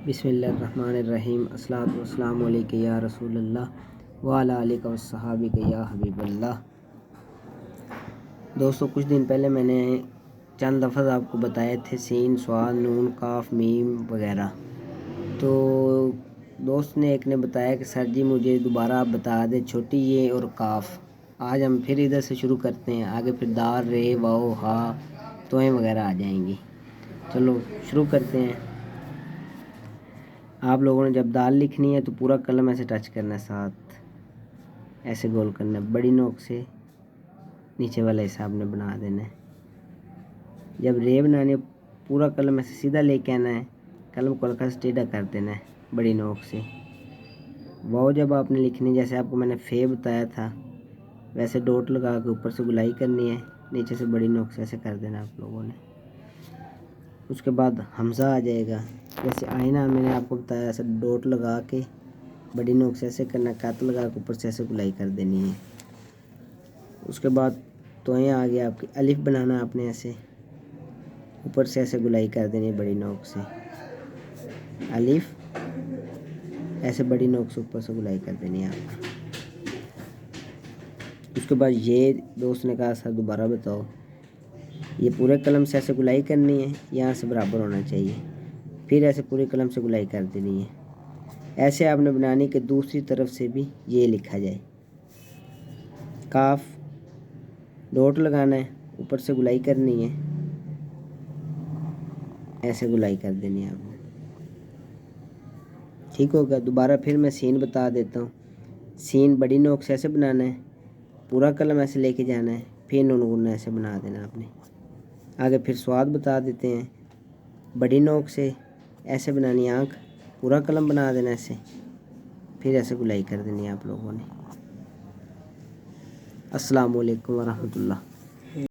بسم اللہ الرحمن الرحیم۔ الصلاۃ والسلام علیک یا رسول اللہ وعلی آلک وصحابک یا حبیب اللہ۔ دوستو، کچھ دن پہلے میں نے چند لفظ آپ کو بتائے تھے، سین، صاد، نون، قاف، میم وغیرہ۔ تو دوست نے ایک نے بتایا کہ سر جی مجھے دوبارہ آپ بتا دیں چھوٹی یہ اور قاف۔ آج ہم پھر ادھر سے شروع کرتے ہیں، آگے پھر دال، رے، واو، ہا، توئیں وغیرہ آ جائیں گی۔ چلو شروع کرتے ہیں۔ آپ لوگوں نے جب دال لکھنی ہے تو پورا قلم ایسے ٹچ کرنا ہے، ساتھ ایسے گول کرنا ہے، بڑی نوک سے نیچے والا حصہ آپ نے بنا دینا ہے۔ جب رے بنانی ہے پورا قلم ایسے سیدھا لے کے آنا ہے، قلم کو ہلکا سے ٹیڑھا کر دینا ہے بڑی نوک سے۔ واو جب آپ نے لکھنی، جیسے آپ کو میں نے فے بتایا تھا ویسے ڈوٹ لگا کے اوپر سے گلائی کرنی ہے، نیچے سے بڑی نوک سے ایسے کر دینا آپ لوگوں نے۔ اس کے بعد حمزہ آ جائے گا، جیسے آئینہ میں نے آپ کو بتایا ایسے ڈوٹ لگا کے بڑی نوک سے ایسے کرنا، کت لگا کے اوپر سے ایسے گلائی کر دینی ہے۔ اس کے بعد توئیں آ گیا آپ کی، الف بنانا آپ نے ایسے اوپر سے ایسے گلائی کر دینی ہے بڑی نوک سے، الف ایسے بڑی نوک سے اوپر سے گلائی کر دینی ہے آپ نے۔ اس کے بعد یہ دوست نے کہا سر دوبارہ بتاؤ، یہ پورے قلم سے ایسے گلائی کرنی ہے، یہاں سے برابر ہونا چاہیے، پھر ایسے پورے قلم سے گلائی کر دینی ہے۔ ایسے آپ نے بنانی کہ دوسری طرف سے بھی یہ لکھا جائے۔ کاف ڈوٹ لگانا ہے، اوپر سے گلائی کرنی ہے، ایسے گلائی کر دینی ہے آپ نے۔ ٹھیک ہوگا۔ دوبارہ پھر میں سین بتا دیتا ہوں۔ سین بڑی نوک سے ایسے بنانا ہے، پورا قلم ایسے لے کے جانا ہے، پھر نون گنا ایسے بنا دینا آپ نے۔ آگے پھر صاد بتا دیتے ہیں، بڑی نوک سے ایسے بنانی آنکھ، پورا قلم بنا دینا ایسے، پھر ایسے گلائی کر دینی ہے آپ لوگوں نے۔ السلام علیکم ورحمۃ اللہ۔